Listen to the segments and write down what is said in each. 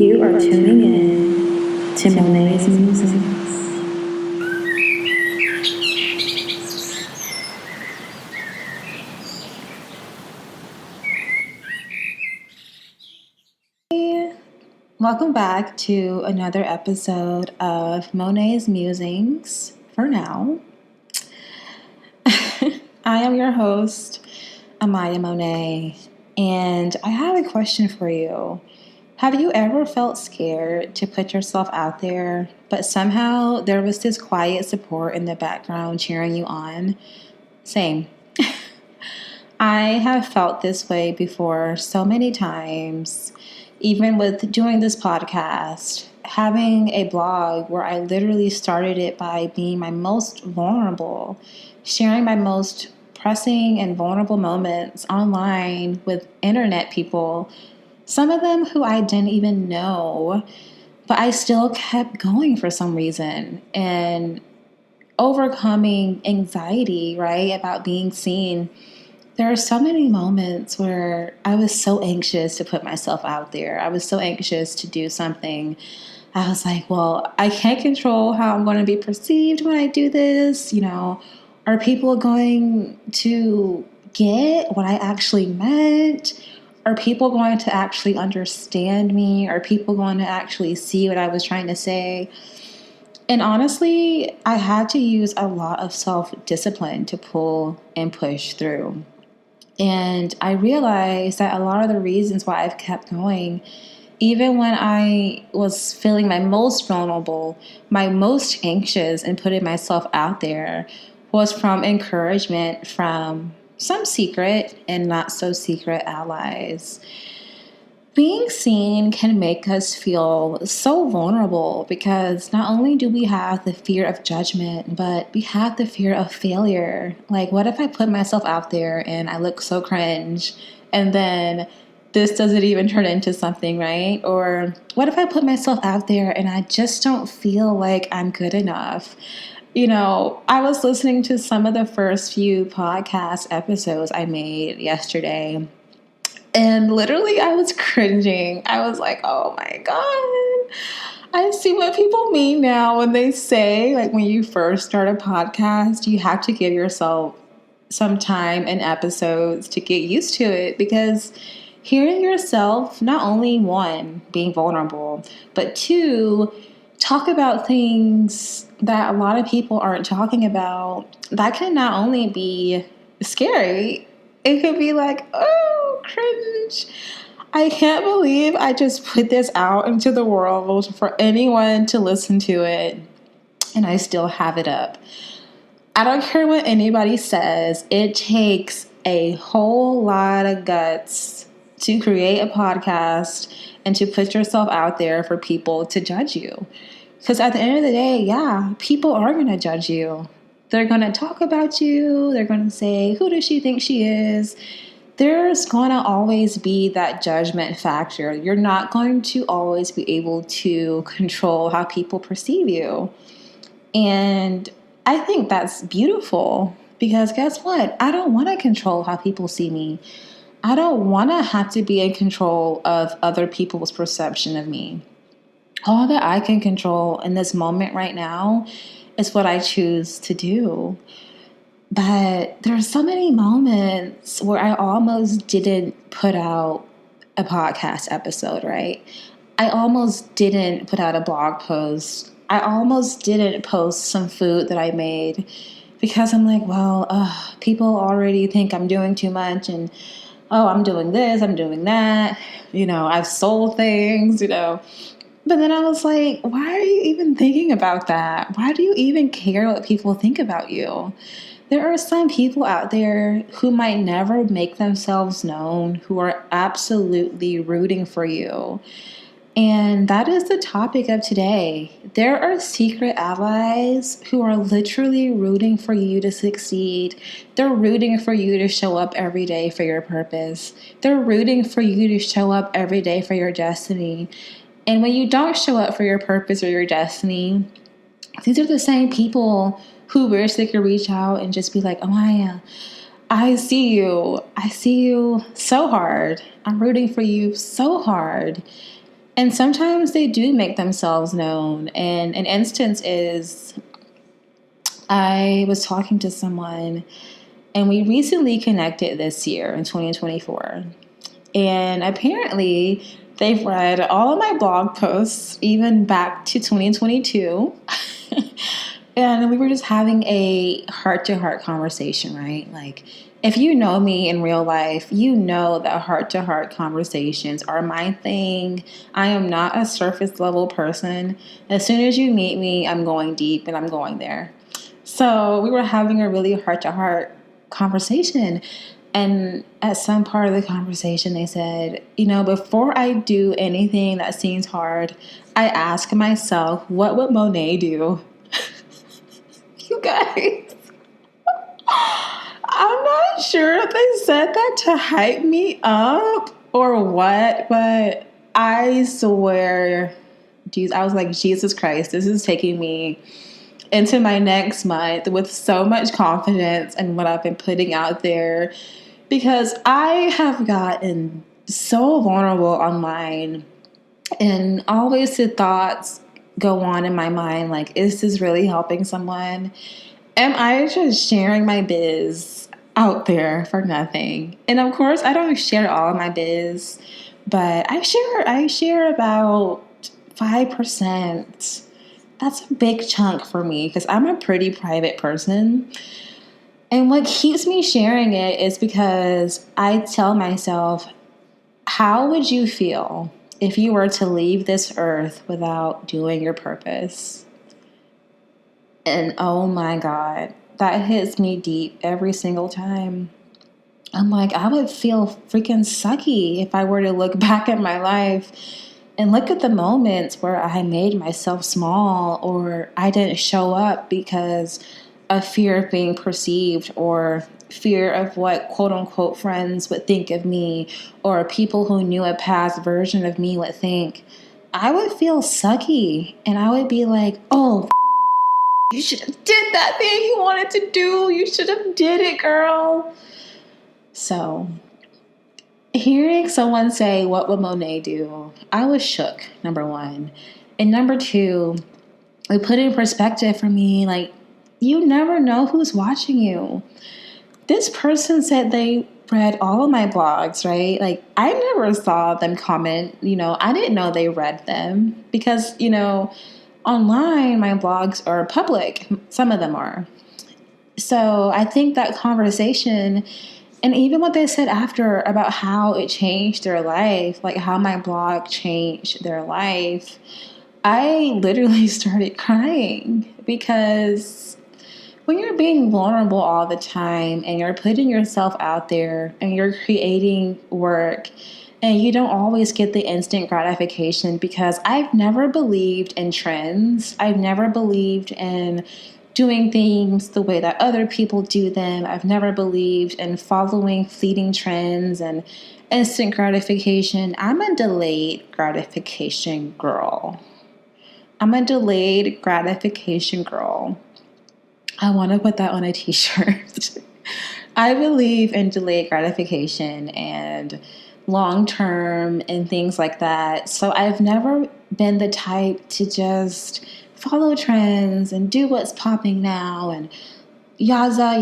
You are tuning in to Monáe's Musings. Welcome back to another episode of Monáe's Musings. For now, I am your host, Amayah Monáe, and I have a question for you. Have you ever felt scared to put yourself out there, but somehow there was this quiet support in the background cheering you on? Same. I have felt this way before so many times, even with doing this podcast, having a blog where I literally started it by being my most vulnerable, sharing my most pressing and vulnerable moments online with internet people, some of them who I didn't even know, but I still kept going for some reason and overcoming anxiety, right, about being seen. There are so many moments where I was so anxious to put myself out there. I was so anxious to do something. I was like, well, I can't control how I'm going to be perceived when I do this. Are people going to get what I actually meant? Are people going to actually understand me? Are people going to actually see what I was trying to say? And honestly, I had to use a lot of self-discipline to pull and push through. And I realized that a lot of the reasons why I've kept going, even when I was feeling my most vulnerable, my most anxious, and putting myself out there, was from encouragement from some secret and not so secret allies. Being seen can make us feel so vulnerable because not only do we have the fear of judgment, but we have the fear of failure. Like, what if I put myself out there and I look so cringe and then this doesn't even turn into something, right? Or what if I put myself out there and I just don't feel like I'm good enough? I was listening to some of the first few podcast episodes I made yesterday. And literally, I was cringing. I was like, oh my God. I see what people mean now when they say, like, when you first start a podcast, you have to give yourself some time and episodes to get used to it. Because hearing yourself, not only one, being vulnerable, but two, talk about things that a lot of people aren't talking about, that can not only be scary, it could be like, oh, cringe. I can't believe I just put this out into the world for anyone to listen to it, and I still have it up. I don't care what anybody says. It takes a whole lot of guts to create a podcast and to put yourself out there for people to judge you. Because at the end of the day, yeah, people are going to judge you. They're going to talk about you. They're going to say, who does she think she is? There's going to always be that judgment factor. You're not going to always be able to control how people perceive you. And I think that's beautiful because guess what? I don't want to control how people see me. I don't want to have to be in control of other people's perception of me. All that I can control in this moment right now is what I choose to do. But there's so many moments where I almost didn't put out a podcast episode, right? I almost didn't put out a blog post. I almost didn't post some food that I made because I'm like, well, people already think I'm doing too much and, oh, I'm doing this, I'm doing that. I've sold things. But then I was like, why are you even thinking about that? Why do you even care what people think about you? There are some people out there who might never make themselves known, who are absolutely rooting for you. And that is the topic of today. There are secret allies who are literally rooting for you to succeed. They're rooting for you to show up every day for your purpose. They're rooting for you to show up every day for your destiny. And when you don't show up for your purpose or your destiny, these are the same people who wish they could reach out and just be like, Amayah, I see you. I see you so hard. I'm rooting for you so hard. And sometimes they do make themselves known. And an instance is I was talking to someone and we recently connected this year in 2024. And apparently they've read all of my blog posts, even back to 2022. And we were just having a heart-to-heart conversation, right? Like, if you know me in real life, you know that heart-to-heart conversations are my thing. I am not a surface-level person. As soon as you meet me, I'm going deep and I'm going there. So we were having a really heart-to-heart conversation. And at some part of the conversation, they said, before I do anything that seems hard, I ask myself, what would Monet do? You guys, I'm not sure if they said that to hype me up or what, but I swear, I was like, Jesus Christ, this is taking me into my next month with so much confidence in what I've been putting out there, because I have gotten so vulnerable online, and always the thoughts go on in my mind like, is this really helping someone? Am I just sharing my biz out there for nothing? And of course, I don't share all of my biz, but I share about 5%. That's a big chunk for me because I'm a pretty private person. And what keeps me sharing it is because I tell myself, how would you feel if you were to leave this earth without doing your purpose? And oh my God, that hits me deep every single time. I'm like, I would feel freaking sucky if I were to look back at my life and look at the moments where I made myself small, or I didn't show up because of fear of being perceived, or fear of what quote unquote friends would think of me, or people who knew a past version of me would think. I would feel sucky, and I would be like, oh, you should have did that thing you wanted to do. You should have did it, girl. So hearing someone say, what would Monet do? I was shook, number one. And number two, it put in perspective for me, like, you never know who's watching you. This person said they read all of my blogs, right? Like, I never saw them comment. I didn't know they read them because, online, my blogs are public. Some of them are. So I think that conversation, and even what they said after about how it changed their life, like how my blog changed their life, I literally started crying, because when you're being vulnerable all the time and you're putting yourself out there and you're creating work, and you don't always get the instant gratification, because I've never believed in trends. I've never believed in doing things the way that other people do them. I've never believed in following fleeting trends and instant gratification. I'm a delayed gratification girl. I want to put that on a t-shirt. I believe in delayed gratification and long-term and things like that. So I've never been the type to just follow trends and do what's popping now and yaza,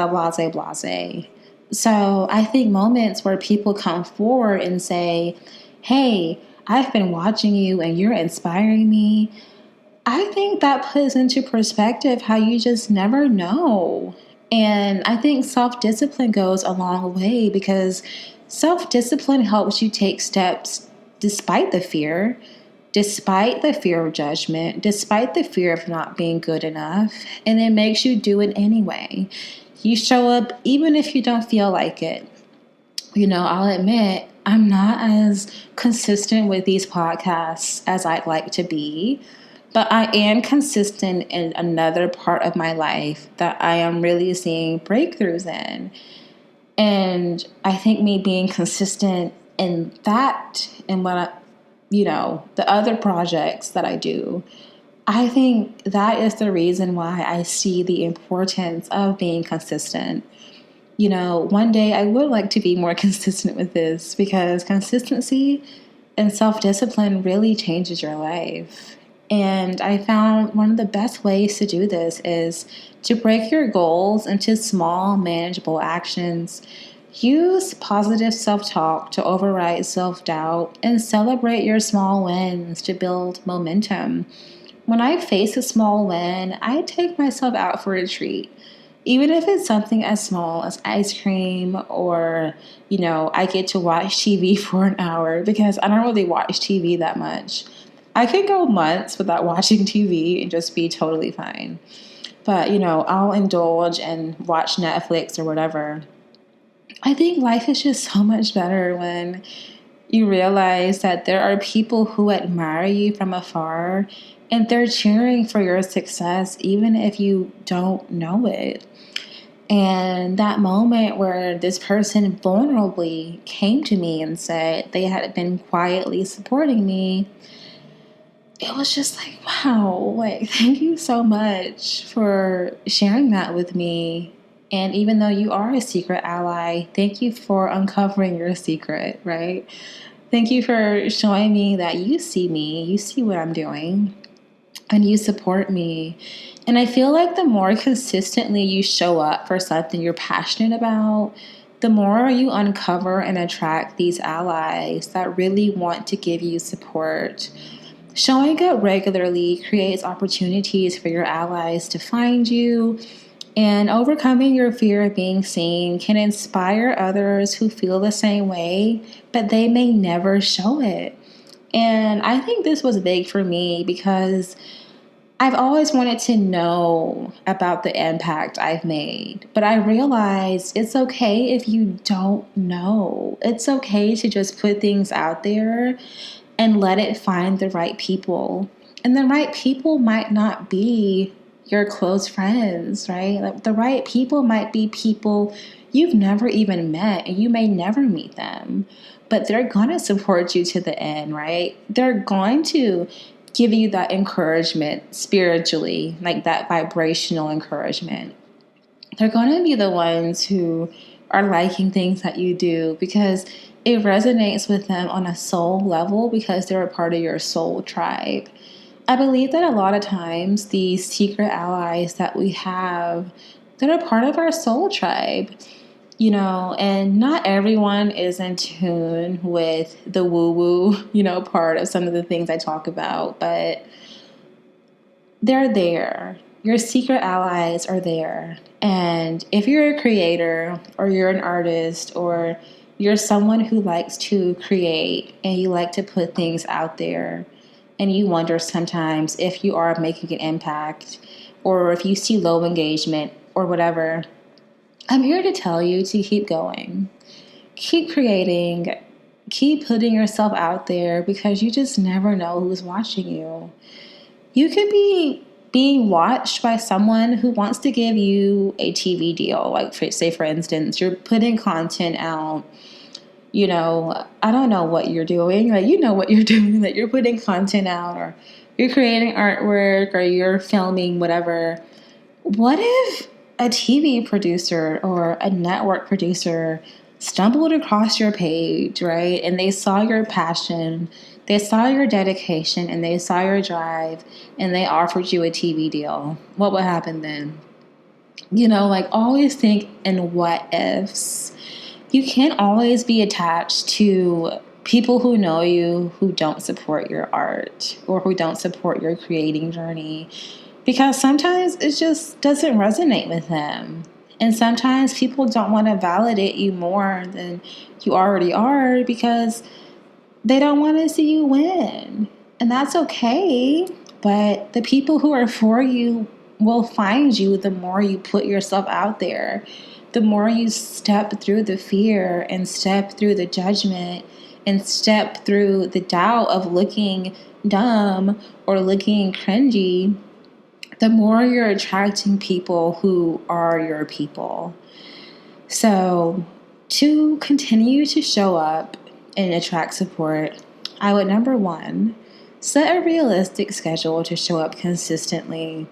blase, blase. So I think moments where people come forward and say, hey, I've been watching you and you're inspiring me, I think that puts into perspective how you just never know. And I think self-discipline goes a long way, because self-discipline helps you take steps despite the fear of judgment, despite the fear of not being good enough, and it makes you do it anyway. You show up even if you don't feel like it. I'll admit, I'm not as consistent with these podcasts as I'd like to be, but I am consistent in another part of my life that I am really seeing breakthroughs in. And I think me being consistent in that and the other projects that I do, I think that is the reason why I see the importance of being consistent. One day I would like to be more consistent with this, because consistency And self-discipline really changes your life. And I found one of the best ways to do this is to break your goals into small, manageable actions. Use positive self talk to override self doubt and celebrate your small wins to build momentum. When I face a small win, I take myself out for a treat. Even if it's something as small as ice cream or, I get to watch TV for an hour because I don't really watch TV that much. I could go months without watching TV and just be totally fine. But, I'll indulge and watch Netflix or whatever. I think life is just so much better when you realize that there are people who admire you from afar and they're cheering for your success even if you don't know it. And that moment where this person vulnerably came to me and said they had been quietly supporting me, it was just like, wow, thank you so much for sharing that with me. And even though you are a secret ally, thank you for uncovering your secret, right? Thank you for showing me that you see what I'm doing, and you support me. And I feel like the more consistently you show up for something you're passionate about, the more you uncover and attract these allies that really want to give you support. Showing up regularly creates opportunities for your allies to find you, and overcoming your fear of being seen can inspire others who feel the same way, but they may never show it. And I think this was big for me because I've always wanted to know about the impact I've made, but I realized it's okay if you don't know. It's okay to just put things out there and let it find the right people. And the right people might not be your close friends, right? Like the right people might be people you've never even met and you may never meet them, but they're going to support you to the end, right? They're going to give you that encouragement spiritually, like that vibrational encouragement. They're going to be the ones who are liking things that you do because it resonates with them on a soul level because they're a part of your soul tribe. I believe that a lot of times these secret allies that we have, they're a part of our soul tribe, and not everyone is in tune with the woo-woo, part of some of the things I talk about, but they're there. Your secret allies are there. And if you're a creator or you're an artist or you're someone who likes to create and you like to put things out there and you wonder sometimes if you are making an impact or if you see low engagement or whatever, I'm here to tell you to keep going. Keep creating. Keep putting yourself out there because you just never know who's watching you. You could be being watched by someone who wants to give you a TV deal. Like, say, for instance, you're putting content out. I don't know what you're doing. What you're doing, that you're putting content out or you're creating artwork or you're filming, whatever. What if a TV producer or a network producer stumbled across your page, right? And they saw your passion, they saw your dedication, and they saw your drive, and they offered you a TV deal. What would happen then? Always think in what ifs. You can't always be attached to people who know you who don't support your art or who don't support your creating journey because sometimes it just doesn't resonate with them. And sometimes people don't want to validate you more than you already are because they don't want to see you win. And that's okay. But the people who are for you will find you the more you put yourself out there, the more you step through the fear and step through the judgment and step through the doubt of looking dumb or looking cringy, the more you're attracting people who are your people. So to continue to show up and attract support, I would, number one, set a realistic schedule to show up consistently.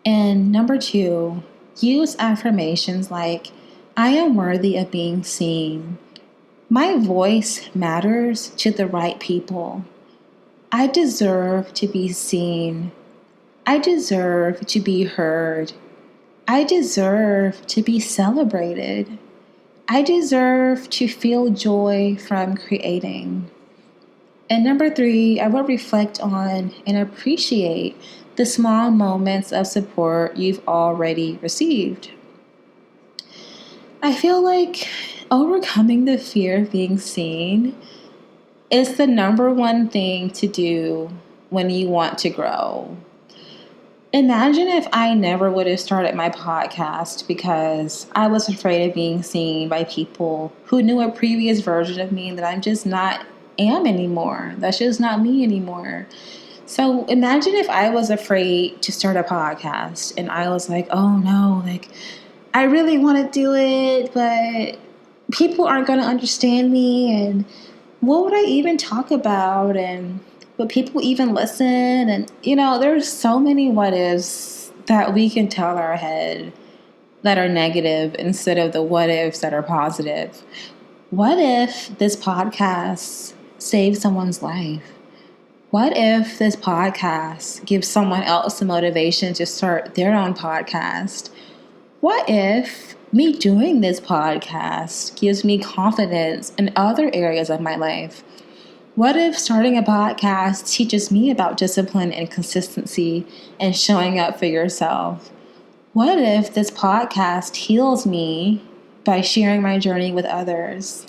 And number two, use affirmations like, I am worthy of being seen. My voice matters to the right people. I deserve to be seen. I deserve to be heard. I deserve to be celebrated. I deserve to feel joy from creating. And number 3, I will reflect on and appreciate the small moments of support you've already received. I feel like overcoming the fear of being seen is the number one thing to do when you want to grow. Imagine if I never would have started my podcast because I was afraid of being seen by people who knew a previous version of me that I'm just not am anymore. That's just not me anymore. So imagine if I was afraid to start a podcast and I was like, oh no, like I really want to do it, but people aren't going to understand me. And what would I even talk about? And would people even listen? And, there's so many what ifs that we can tell our head that are negative instead of the what ifs that are positive. What if this podcast saves someone's life? What if this podcast gives someone else the motivation to start their own podcast? What if me doing this podcast gives me confidence in other areas of my life? What if starting a podcast teaches me about discipline and consistency and showing up for yourself? What if this podcast heals me by sharing my journey with others?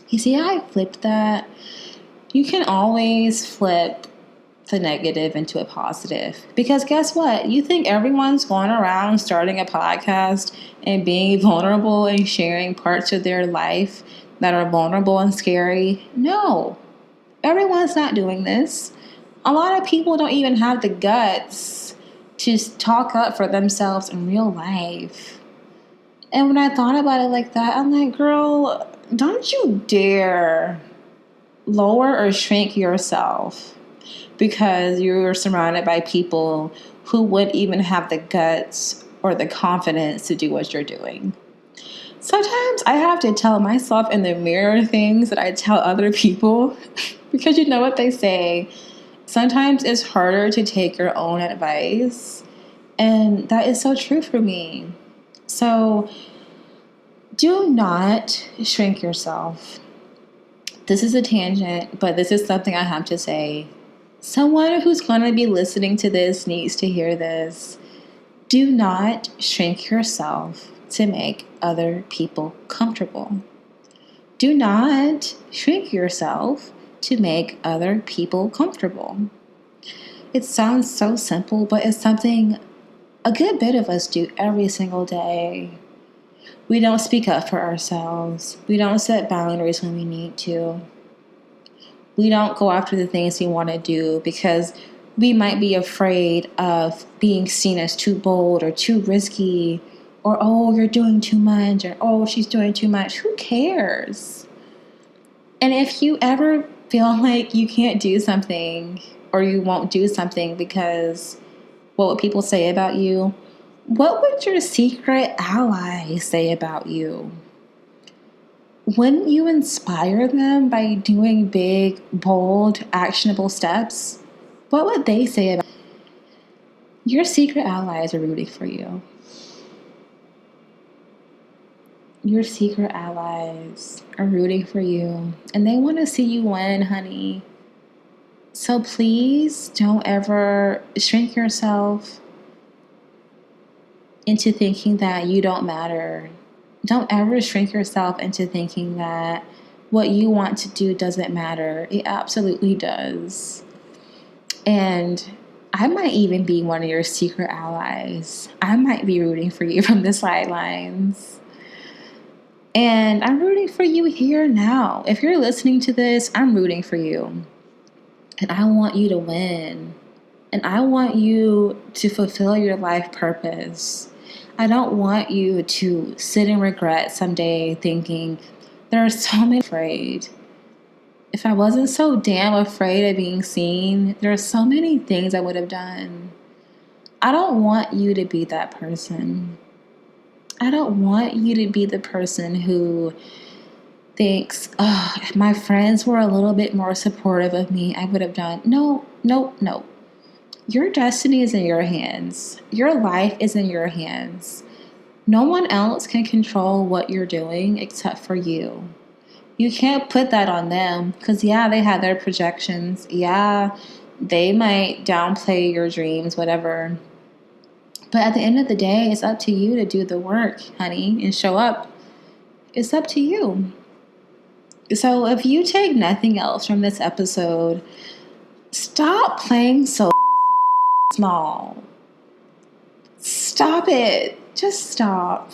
You see how I flipped that? You can always flip the negative into a positive. Because guess what? You think everyone's going around starting a podcast and being vulnerable and sharing parts of their life that are vulnerable and scary? No, everyone's not doing this. A lot of people don't even have the guts to talk up for themselves in real life. And when I thought about it like that, I'm like, girl, don't you dare lower or shrink yourself because you're surrounded by people who wouldn't even have the guts or the confidence to do what you're doing. Sometimes I have to tell myself in the mirror things that I tell other people because you know what they say. Sometimes it's harder to take your own advice. And that is so true for me. So do not shrink yourself. This is a tangent, but this is something I have to say. Someone who's going to be listening to this needs to hear this. Do not shrink yourself to make other people comfortable. Do not shrink yourself to make other people comfortable. It sounds so simple, but it's something a good bit of us do every single day. We don't speak up for ourselves. We don't set boundaries when we need to. We don't go after the things we want to do because we might be afraid of being seen as too bold or too risky, or, oh, you're doing too much, or, oh, she's doing too much. Who cares? And if you ever feel like you can't do something or you won't do something because what would people say about you? What would your secret ally say about you? Wouldn't you inspire them by doing big, bold, actionable steps? What would they say about you? Your secret allies are rooting for you. Your secret allies are rooting for you. And they want to see you win, honey. So please don't ever shrink yourself into thinking that you don't matter. Don't ever shrink yourself into thinking that what you want to do doesn't matter. It absolutely does. And I might even be one of your secret allies. I might be rooting for you from the sidelines. And I'm rooting for you here now. If you're listening to this, I'm rooting for you. And I want you to win. And I want you to fulfill your life purpose. I don't want you to sit in regret someday thinking, there are so many afraid. If I wasn't so damn afraid of being seen, there are so many things I would have done. I don't want you to be that person. I don't want you to be the person who thinks, oh, if my friends were a little bit more supportive of me, I would have done. No, no, no. Your destiny is in your hands. Your life is in your hands. No one else can control what you're doing except for you. You can't put that on them because, yeah, they have their projections. Yeah, they might downplay your dreams, whatever. But at the end of the day, it's up to you to do the work, honey, and show up. It's up to you. So if you take nothing else from this episode, stop playing so small. Stop it. Just stop.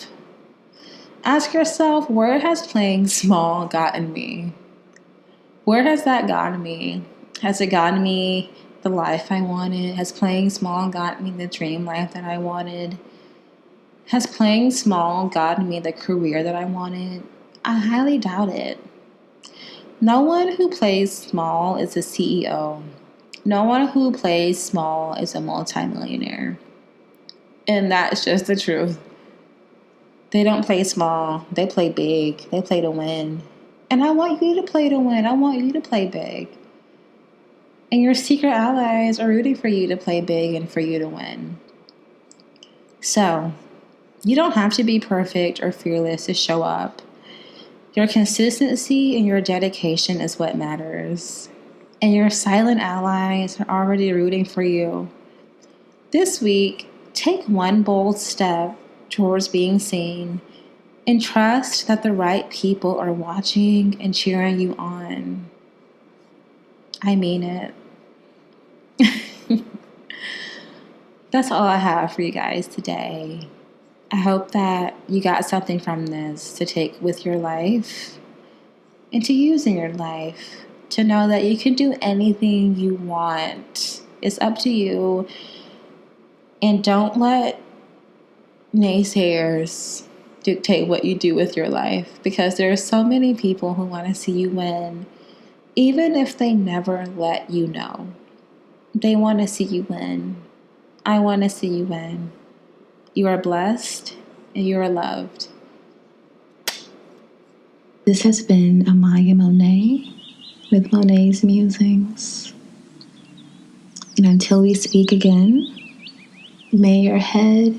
Ask yourself, where has playing small gotten me? Where has that gotten me? Has it gotten me the life I wanted? Has playing small gotten me the dream life that I wanted? Has playing small gotten me the career that I wanted? I highly doubt it. No one who plays small is a CEO. No one who plays small is a multimillionaire. And that's just the truth. They don't play small. They play big. They play to win. And I want you to play to win. I want you to play big. And your secret allies are rooting for you to play big and for you to win. So, you don't have to be perfect or fearless to show up. Your consistency and your dedication is what matters. And your silent allies are already rooting for you. This week, take one bold step towards being seen and trust that the right people are watching and cheering you on. I mean it. That's all I have for you guys today. I hope that you got something from this to take with your life and to use in your life, to know that you can do anything you want. It's up to you. And don't let naysayers dictate what you do with your life, because there are so many people who want to see you win, even if they never let you know. They want to see you win. I want to see you win. You are blessed and you are loved. This has been Amayah Monáe with Monáe's Musings. And until we speak again, may your head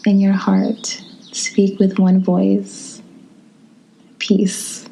and your heart speak with one voice. Peace.